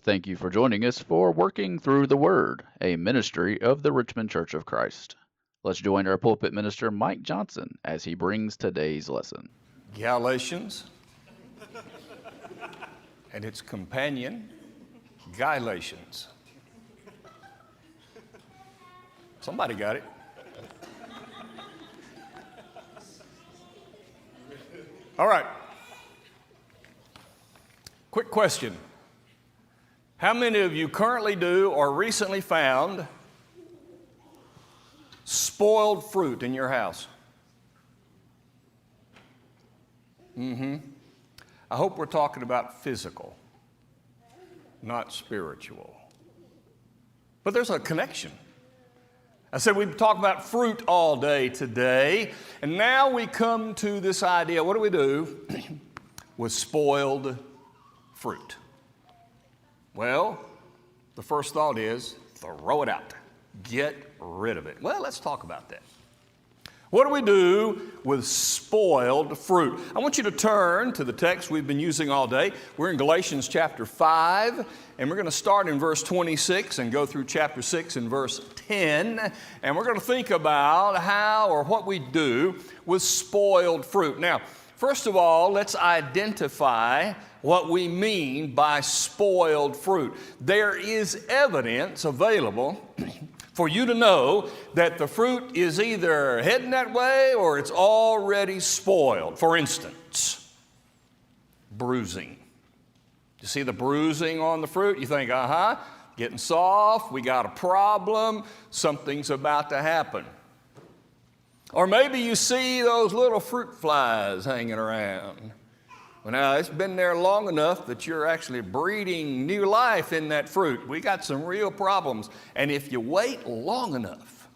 Thank you for joining us for Working Through the Word, a ministry of the Richmond Church of Christ. Let's join our pulpit minister, Mike Johnson, as he brings today's lesson. Galatians and its companion, Galatians. Somebody got it. All right. Quick question. How many of you currently do or recently found spoiled fruit in your house? I hope we're talking about physical, not spiritual. But there's a connection. I said we'd talk about fruit all day today, and now we come to this idea, what do we do with spoiled fruit? Well, the first thought is throw it out. Get rid of it. Well, let's talk about that. What do we do with spoiled fruit? I want you to turn to the text we've been using all day. We're in Galatians chapter 5, and we're going to start in verse 26 and go through chapter 6 and verse 10. And we're going to think about how or what we do with spoiled fruit. Now, first of all, let's identify what we mean by spoiled fruit. There is evidence available for you to know that the fruit is either heading that way or it's already spoiled. For instance, bruising. You see the bruising on the fruit? You think, getting soft, we got a problem, something's about to happen. Or maybe you see those little fruit flies hanging around. Well, now, it's been there long enough that you're actually breeding new life in that fruit. We got some real problems. And if you wait long enough,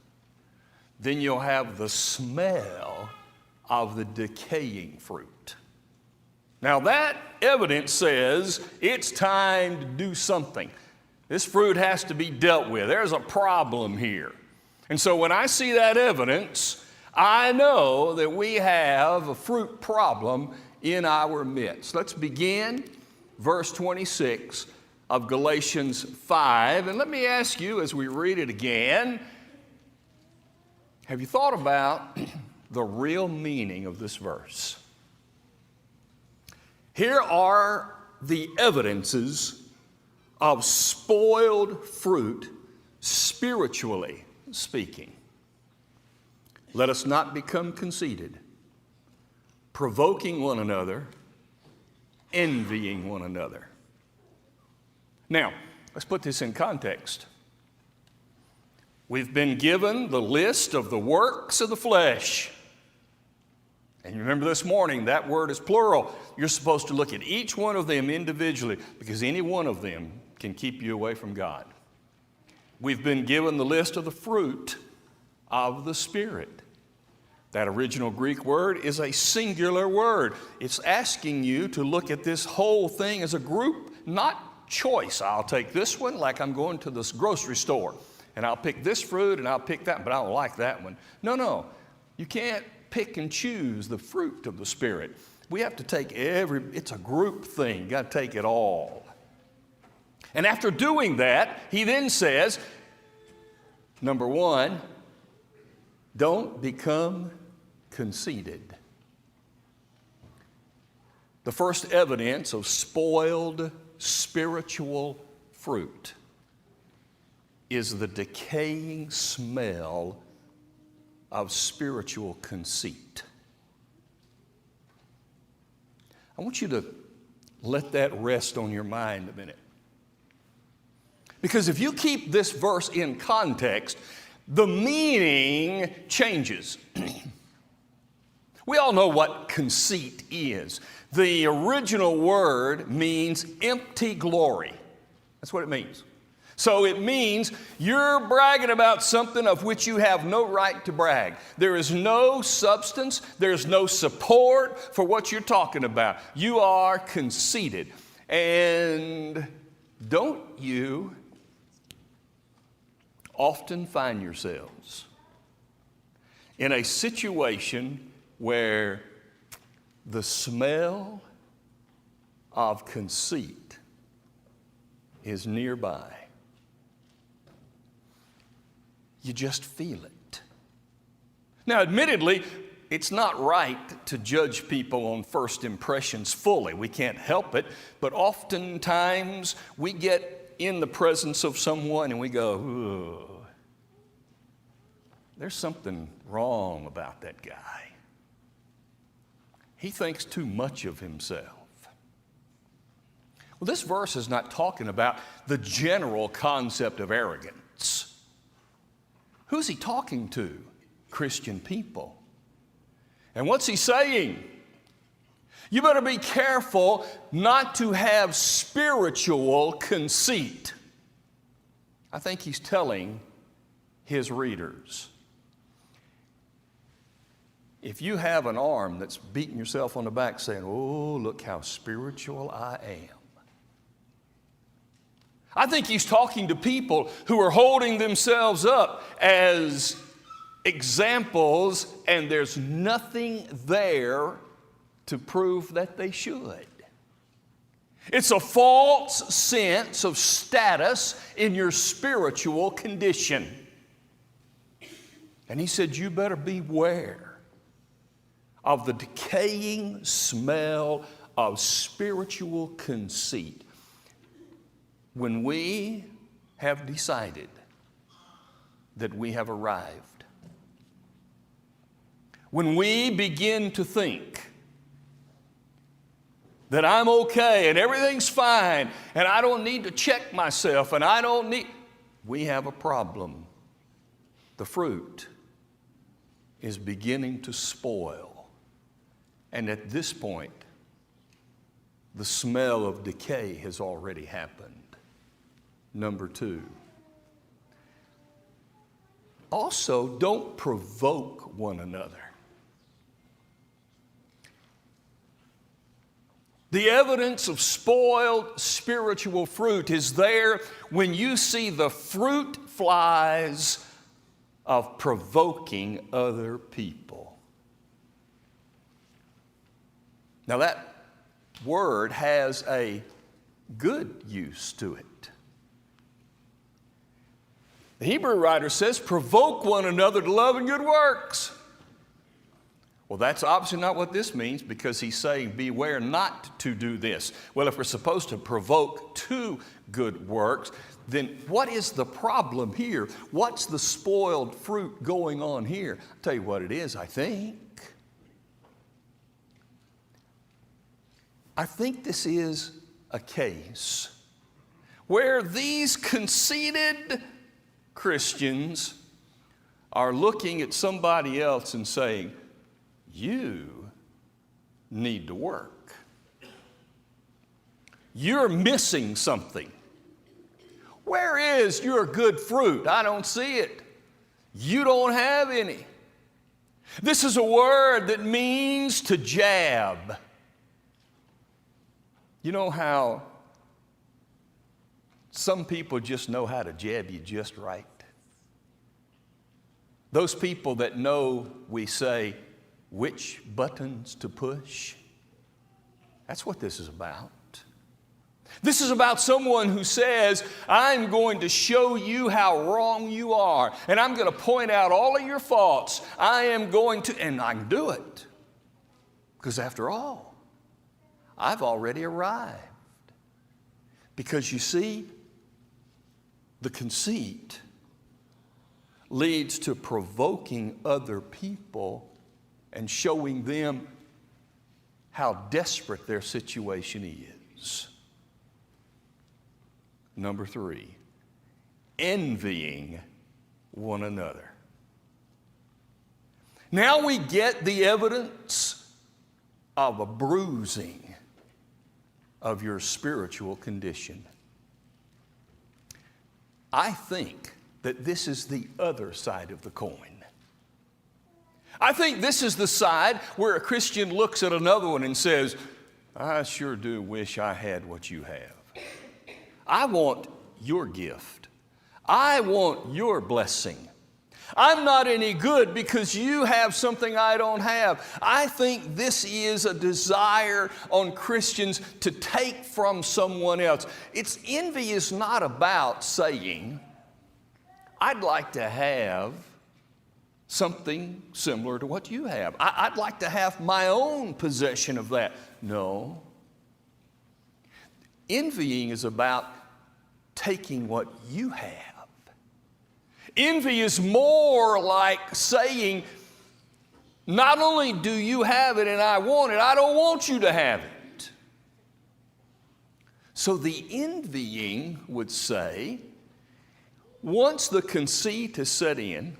then you'll have the smell of the decaying fruit. Now, that evidence says it's time to do something. This fruit has to be dealt with. There's a problem here. And so when I see that evidence, I know that we have a fruit problem in our midst. Let's begin verse 26 of Galatians 5. And let me ask you as we read it again, have you thought about the real meaning of this verse? Here are the evidences of spoiled fruit, spiritually speaking. Let us not become conceited, provoking one another, envying one another. Now, let's put this in context. We've been given the list of the works of the flesh. And you remember this morning, that word is plural. You're supposed to look at each one of them individually because any one of them can keep you away from God. We've been given the list of the fruit of the Spirit. That original Greek word is a singular word. It's asking you to look at this whole thing as a group, not choice. I'll take this one like I'm going to this grocery store, and I'll pick this fruit and I'll pick that, but I don't like that one. No. You can't pick and choose the fruit of the Spirit. We have to take it's a group thing. You got to take it all. And after doing that, he then says, number one, don't become conceited. The first evidence of spoiled spiritual fruit is the decaying smell of spiritual conceit. I want you to let that rest on your mind a minute. Because if you keep this verse in context, the meaning changes. We all know what conceit is. The original word means empty glory. That's what it means. So it means you're bragging about something of which you have no right to brag. There is no substance, there's no support for what you're talking about. You are conceited. And don't you often find yourselves in a situation where the smell of conceit is nearby. You just feel it. Now, admittedly, it's not right to judge people on first impressions fully. We can't help it. But oftentimes, we get in the presence of someone and we go, "Ooh, there's something wrong about that guy. He thinks too much of himself." Well, this verse is not talking about the general concept of arrogance. Who's he talking to? Christian people. And what's he saying? You better be careful not to have spiritual conceit. I think he's telling his readers, if you have an arm that's beating yourself on the back saying, "Oh, look how spiritual I am." I think he's talking to people who are holding themselves up as examples, and there's nothing there to prove that they should. It's a false sense of status in your spiritual condition. And he said, you better beware of the decaying smell of spiritual conceit. When we have decided that we have arrived, when we begin to think that I'm okay and everything's fine and I don't need to check myself and we have a problem. The fruit is beginning to spoil. And at this point, the smell of decay has already happened. Number 2. Also, don't provoke one another. The evidence of spoiled spiritual fruit is there when you see the fruit flies of provoking other people. Now that word has a good use to it. The Hebrew writer says, provoke one another to love and good works. Well, that's obviously not what this means, because he's saying beware not to do this. Well, if we're supposed to provoke to good works, then what is the problem here? What's the spoiled fruit going on here? I'll tell you what it is, I think. I think this is a case where these conceited Christians are looking at somebody else and saying, you need to work. You're missing something. Where is your good fruit? I don't see it. You don't have any. This is a word that means to jab. You know how some people just know how to jab you just right? Those people that know we say, which buttons to push? That's what this is about. This is about someone who says, I'm going to show you how wrong you are, and I'm going to point out all of your faults. I am going to, and I can do it. Because after all, I've already arrived. Because you see, the conceit leads to provoking other people and showing them how desperate their situation is. Number 3, envying one another. Now we get the evidence of a bruising of your spiritual condition. I think that this is the other side of the coin. I think this is the side where a Christian looks at another one and says, I sure do wish I had what you have. I want your gift. I want your blessing. I'm not any good because you have something I don't have. I think this is a desire on Christians to take from someone else. Envy is not about saying, I'd like to have something similar to what you have. I'd like to have my own possession of that. No. Envying is about taking what you have. Envy is more like saying, not only do you have it and I want it, I don't want you to have it. So the envying would say, once the conceit has set in,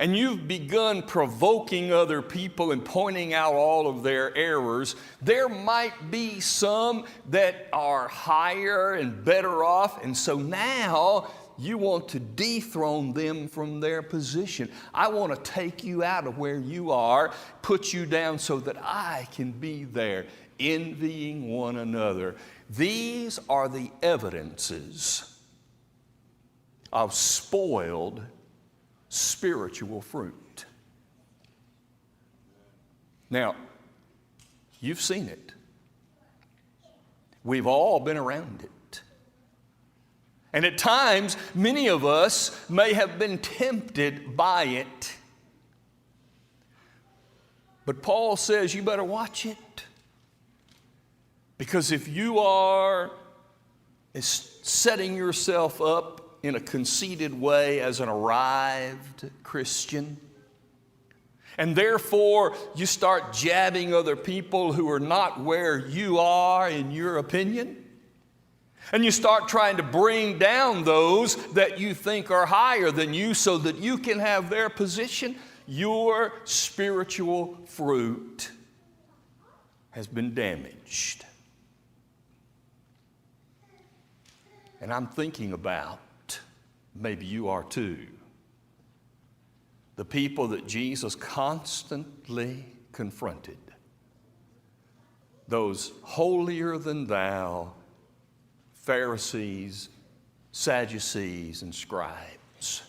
and you've begun provoking other people and pointing out all of their errors, there might be some that are higher and better off, and so now you want to dethrone them from their position. I want to take you out of where you are, put you down so that I can be there, envying one another. These are the evidences of spoiled spiritual fruit. Now, you've seen it. We've all been around it. And at times, many of us may have been tempted by it. But Paul says you better watch it. Because if you are setting yourself up in a conceited way as an arrived Christian, and therefore you start jabbing other people who are not where you are in your opinion, and you start trying to bring down those that you think are higher than you so that you can have their position, your spiritual fruit has been damaged. And I'm thinking about, maybe you are too, the people that Jesus constantly confronted, those holier than thou Pharisees, Sadducees, and scribes.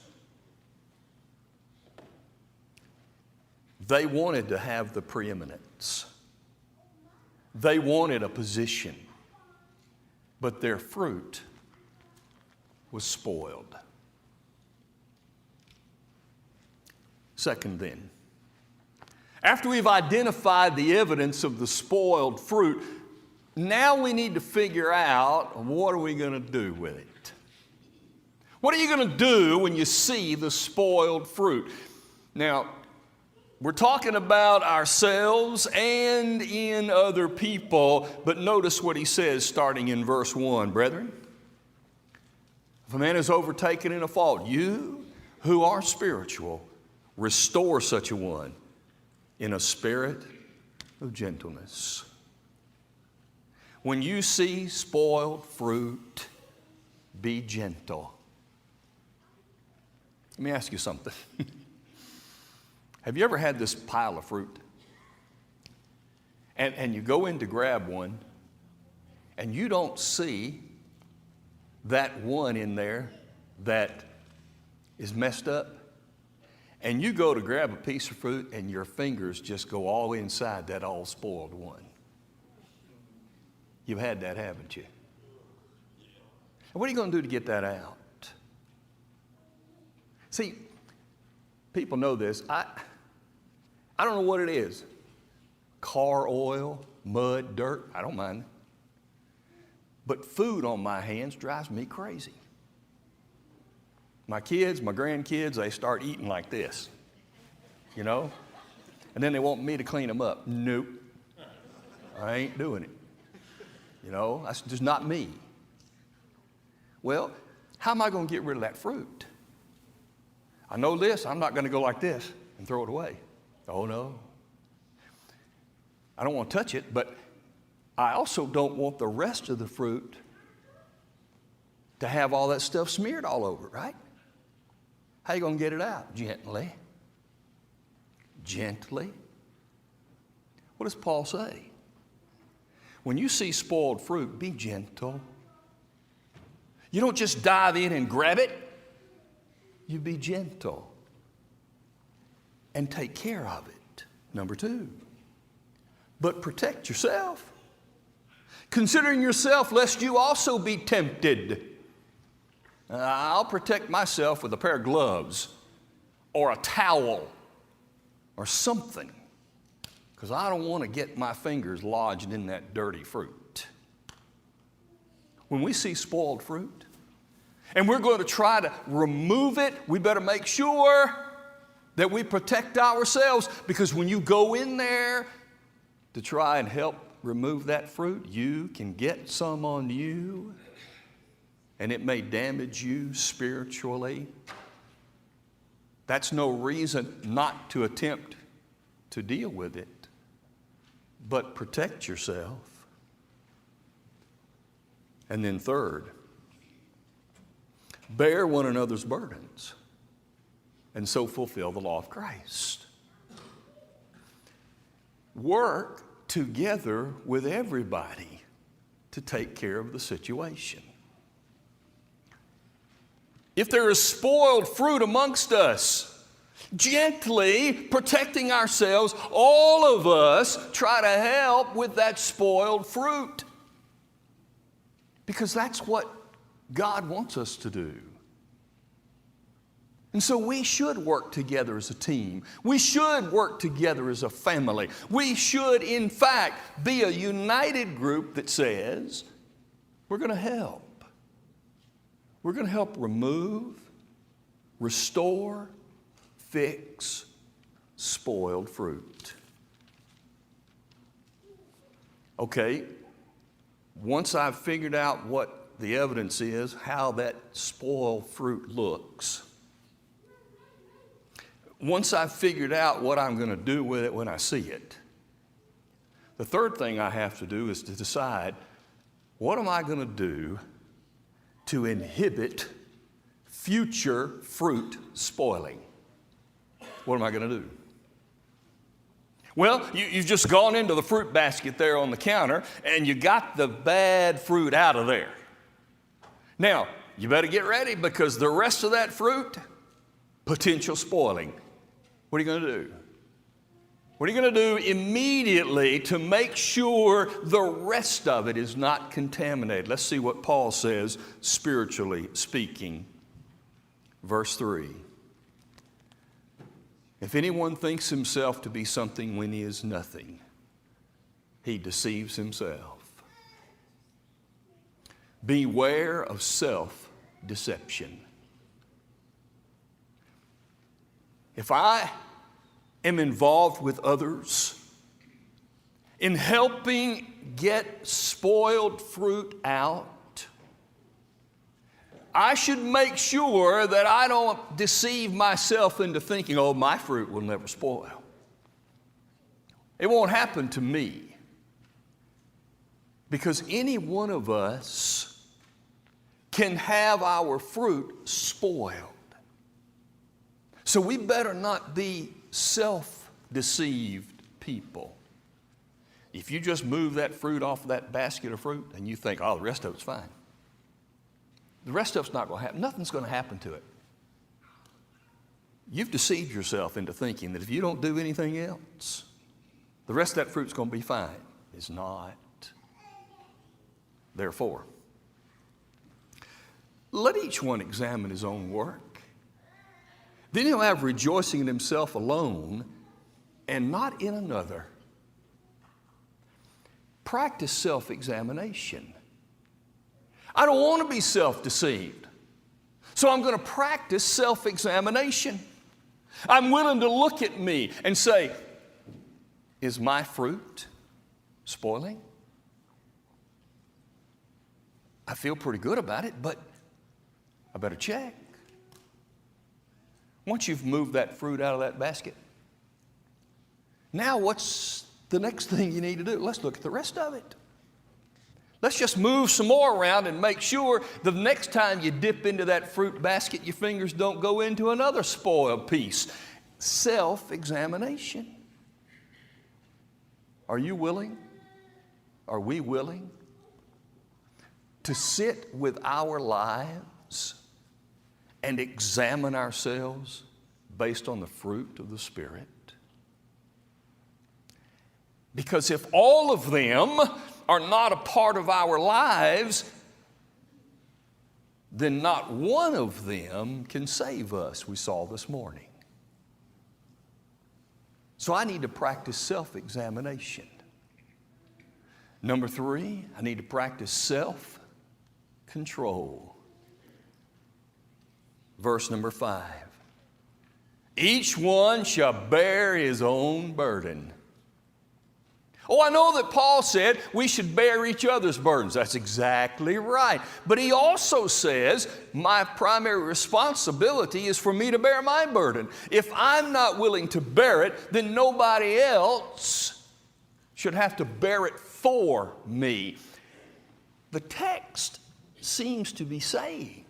They wanted to have the preeminence. They wanted a position, but their fruit was spoiled. Second then, after we've identified the evidence of the spoiled fruit, now we need to figure out, what are we going to do with it? What are you going to do when you see the spoiled fruit? Now, we're talking about ourselves and in other people, but notice what he says starting in verse 1. Brethren, if a man is overtaken in a fault, you who are spiritual, restore such a one in a spirit of gentleness. When you see spoiled fruit, be gentle. Let me ask you something. Have you ever had this pile of fruit? And you go in to grab one, and you don't see that one in there that is messed up? And you go to grab a piece of fruit and your fingers just go all inside that all spoiled one. You've had that, haven't you? And what are you going to do to get that out? See, people know this. I don't know what it is. Car oil, mud, dirt, I don't mind. But food on my hands drives me crazy. My kids, my grandkids, they start eating like this, you know? And then they want me to clean them up. Nope. I ain't doing it. You know, that's just not me. Well, how am I going to get rid of that fruit? I know this, I'm not going to go like this and throw it away. Oh, no. I don't want to touch it, but I also don't want the rest of the fruit to have all that stuff smeared all over it, right? How are you going to get it out? Gently. Gently. What does Paul say? When you see spoiled fruit, be gentle. You don't just dive in and grab it. you be gentle and take care of it. Number 2, but protect yourself, considering yourself lest you also be tempted. I'll protect myself with a pair of gloves or a towel or something, because I don't want to get my fingers lodged in that dirty fruit. When we see spoiled fruit and we're going to try to remove it, we better make sure that we protect ourselves, because when you go in there to try and help remove that fruit, you can get some on you, and it may damage you spiritually. That's no reason not to attempt to deal with it, but protect yourself. And then 3rd, bear one another's burdens, and so fulfill the law of Christ. Work together with everybody to take care of the situation. If there is spoiled fruit amongst us, gently protecting ourselves, all of us try to help with that spoiled fruit, because that's what God wants us to do. And so we should work together as a team. We should work together as a family. We should, in fact, be a united group that says, we're going to help. We're going to help remove, restore, fix spoiled fruit. Okay, once I've figured out what the evidence is, how that spoiled fruit looks, once I've figured out what I'm going to do with it when I see it, the 3rd thing I have to do is to decide, what am I going to do to inhibit future fruit spoiling? What am I going to do? Well, you've just gone into the fruit basket there on the counter and you got the bad fruit out of there. Now, you better get ready, because the rest of that fruit, potential spoiling. What are you going to do? What are you going to do immediately to make sure the rest of it is not contaminated? Let's see what Paul says, spiritually speaking. Verse 3. If anyone thinks himself to be something when he is nothing, he deceives himself. Beware of self-deception. If I am involved with others in helping get spoiled fruit out, I should make sure that I don't deceive myself into thinking, oh, my fruit will never spoil. It won't happen to me. Because any one of us can have our fruit spoiled. So we better not be self-deceived people. If you just move that fruit off of that basket of fruit and you think, oh, the rest of it's fine, the rest of it's not going to happen. Nothing's going to happen to it. You've deceived yourself into thinking that if you don't do anything else, the rest of that fruit's going to be fine. It's not. Therefore, let each one examine his own work. Then he'll have rejoicing in himself alone and not in another. Practice self-examination. I don't want to be self-deceived, so I'm going to practice self-examination. I'm willing to look at me and say, is my fruit spoiling? I feel pretty good about it, but I better check. Once you've moved that fruit out of that basket, now what's the next thing you need to do? Let's look at the rest of it. Let's just move some more around and make sure the next time you dip into that fruit basket, your fingers don't go into another spoiled piece. Self-examination. Are you willing? Are we willing to sit with our lives and examine ourselves based on the fruit of the Spirit? Because if all of them are not a part of our lives, then not one of them can save us, we saw this morning. So I need to practice self-examination. Number 3, I need to practice self-control. Verse number 5. Each one shall bear his own burden. Oh, I know that Paul said we should bear each other's burdens. That's exactly right. But he also says my primary responsibility is for me to bear my burden. If I'm not willing to bear it, then nobody else should have to bear it for me. The text seems to be saying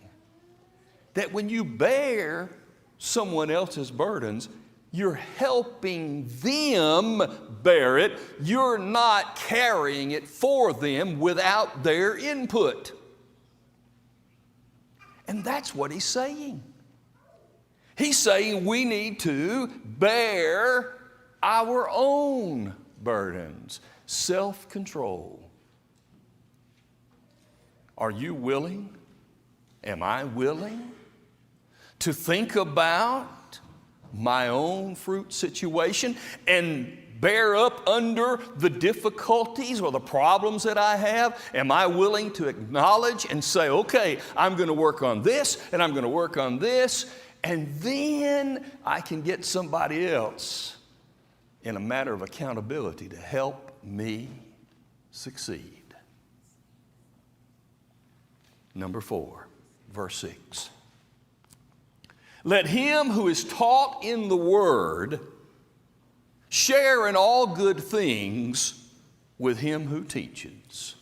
that when you bear someone else's burdens, you're helping them bear it. You're not carrying it for them without their input. And that's what he's saying. He's saying we need to bear our own burdens. Self-control. Are you willing? Am I willing to think about my own fruit situation and bear up under the difficulties or the problems that I have? Am I willing to acknowledge and say, okay, I'm going to work on this and I'm going to work on this, and then I can get somebody else in a matter of accountability to help me succeed. Number 4, verse 6. Let him who is taught in the word share in all good things with him who teaches.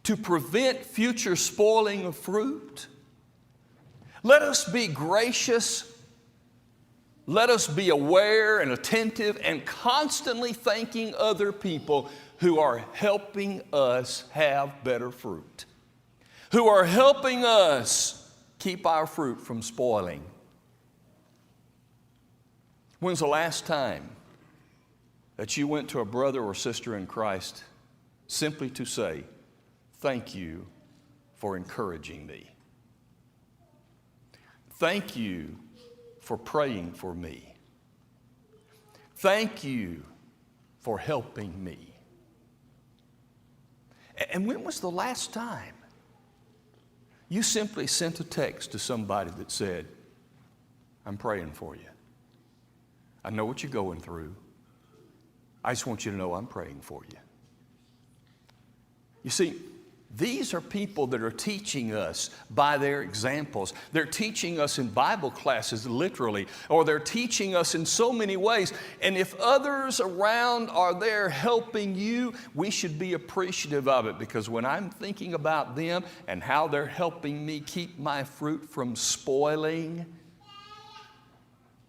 To prevent future spoiling of fruit, let us be gracious, let us be aware and attentive and constantly thanking other people who are helping us have better fruit, who are helping us keep our fruit from spoiling. When's the last time that you went to a brother or sister in Christ simply to say, thank you for encouraging me? Thank you for praying for me. Thank you for helping me. And when was the last time you simply sent a text to somebody that said, I'm praying for you. I know what you're going through. I just want you to know I'm praying for you. You see, these are people that are teaching us by their examples. They're teaching us in Bible classes, literally, or they're teaching us in so many ways. And if others around are there helping you, we should be appreciative of it, because when I'm thinking about them and how they're helping me keep my fruit from spoiling,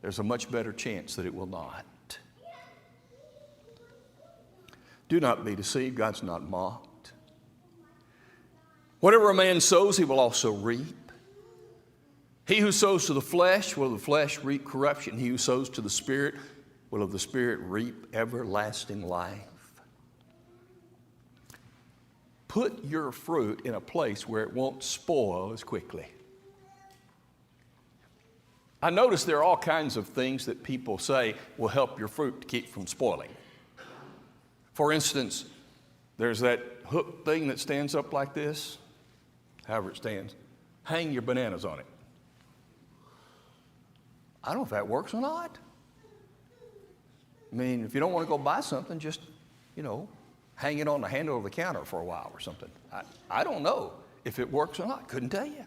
there's a much better chance that it will not. Do not be deceived. God's not mocked. Whatever a man sows, he will also reap. He who sows to the flesh will of the flesh reap corruption. He who sows to the Spirit will of the Spirit reap everlasting life. Put your fruit in a place where it won't spoil as quickly. I notice there are all kinds of things that people say will help your fruit to keep from spoiling. For instance, there's that hook thing that stands up like this. However it stands, hang your bananas on it. I don't know if that works or not. I mean, if you don't want to go buy something, just, hang it on the handle of the counter for a while or something. I don't know if it works or not. Couldn't tell you.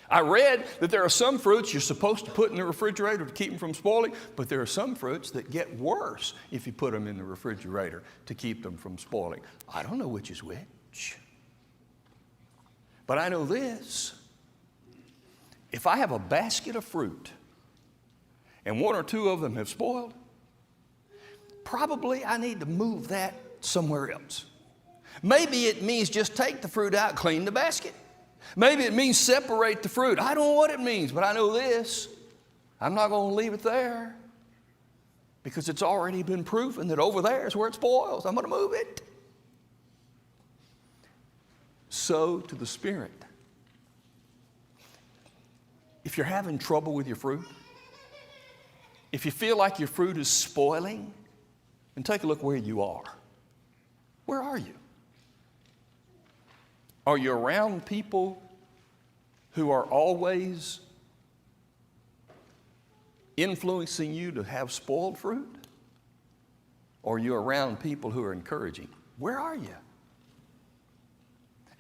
I read that there are some fruits you're supposed to put in the refrigerator to keep them from spoiling, but there are some fruits that get worse if you put them in the refrigerator to keep them from spoiling. I don't know which is which. But I know this, if I have a basket of fruit and one or two of them have spoiled, probably I need to move that somewhere else. Maybe it means just take the fruit out, clean the basket. Maybe it means separate the fruit. I don't know what it means, but I know this. I'm not going to leave it there because it's already been proven that over there is where it spoils. I'm going to move it. So to the Spirit. If you're having trouble with your fruit, if you feel like your fruit is spoiling, then take a look where you are. Where are you? Are you around people who are always influencing you to have spoiled fruit? Or are you around people who are encouraging? Where are you?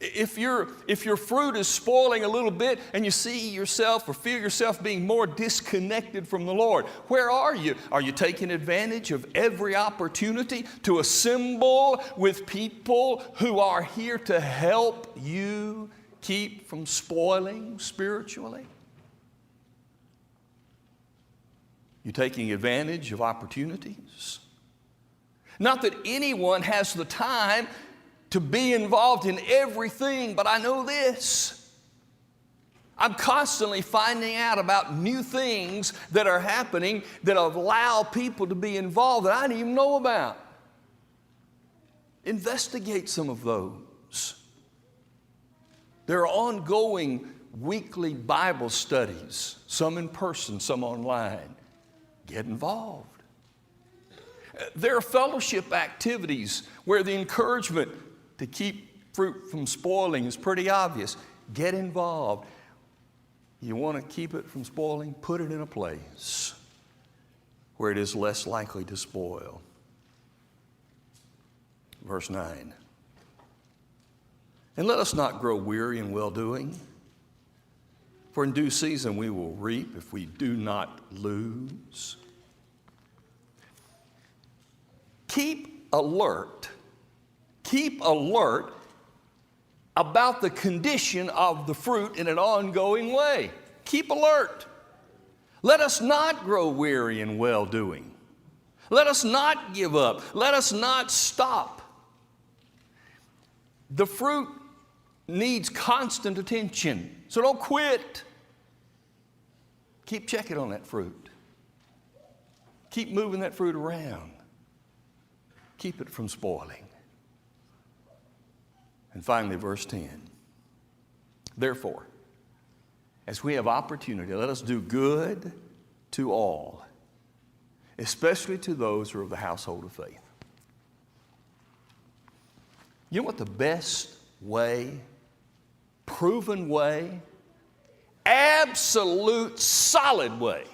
If your fruit is spoiling a little bit and you see yourself or feel yourself being more disconnected from the Lord, where are you? Are you taking advantage of every opportunity to assemble with people who are here to help you keep from spoiling spiritually? You taking advantage of opportunities? Not that anyone has the time to be involved in everything, but I know this. I'm constantly finding out about new things that are happening that allow people to be involved that I didn't even know about. Investigate some of those. There are ongoing weekly Bible studies, some in person, some online. Get involved. There are fellowship activities where the encouragement to keep fruit from spoiling is pretty obvious. Get involved. You want to keep it from spoiling? Put it in a place where it is less likely to spoil. Verse 9. And let us not grow weary in well-doing, for in due season we will reap if we do not lose. Keep alert. Keep alert about the condition of the fruit in an ongoing way. Keep alert. Let us not grow weary in well-doing. Let us not give up. Let us not stop. The fruit needs constant attention, so don't quit. Keep checking on that fruit. Keep moving that fruit around. Keep it from spoiling. And finally, verse 10. Therefore, as we have opportunity, let us do good to all, especially to those who are of the household of faith. You know what the best way, proven way, absolute solid way,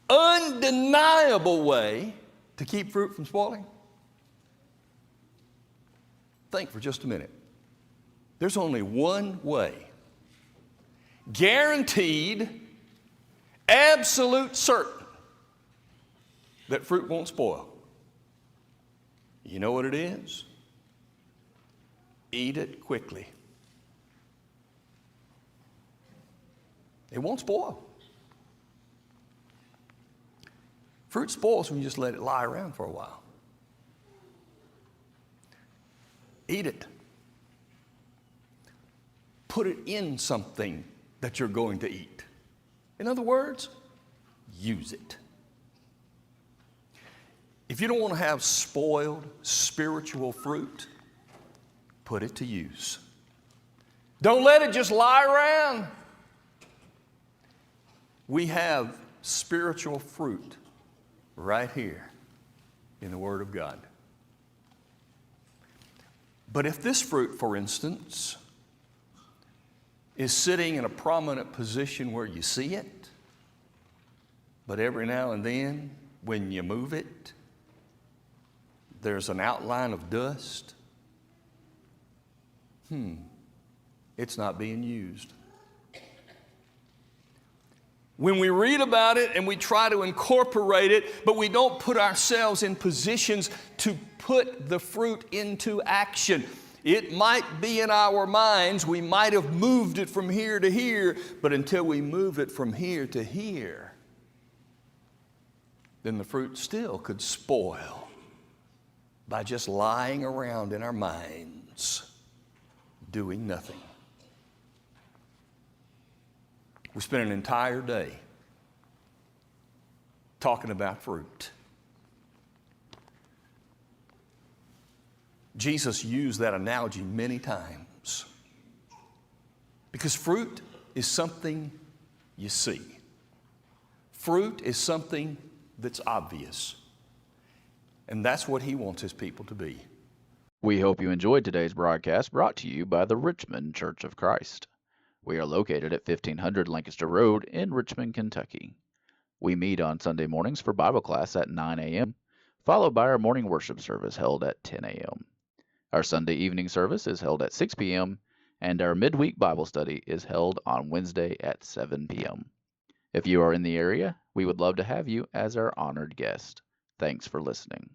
undeniable way to keep fruit from spoiling? Think for just a minute. There's only one way. Guaranteed, absolute certain that fruit won't spoil. You know what it is? Eat it quickly. It won't spoil. Fruit spoils when you just let it lie around for a while. Eat it. Put it in something that you're going to eat. In other words, use it. If you don't want to have spoiled spiritual fruit, put it to use. Don't let it just lie around. We have spiritual fruit right here in the Word of God. But if this fruit, for instance, is sitting in a prominent position where you see it, but every now and then when you move it, there's an outline of dust, it's not being used. When we read about it and we try to incorporate it, but we don't put ourselves in positions to put the fruit into action. It might be in our minds, we might have moved it from here to here, but until we move it from here to here, then the fruit still could spoil by just lying around in our minds, doing nothing. We spent an entire day talking about fruit. Jesus used that analogy many times because fruit is something you see. Fruit is something that's obvious. And that's what he wants his people to be. We hope you enjoyed today's broadcast brought to you by the Richmond Church of Christ. We are located at 1500 Lancaster Road in Richmond, Kentucky. We meet on Sunday mornings for Bible class at 9 a.m., followed by our morning worship service held at 10 a.m. Our Sunday evening service is held at 6 p.m., and our midweek Bible study is held on Wednesday at 7 p.m. If you are in the area, we would love to have you as our honored guest. Thanks for listening.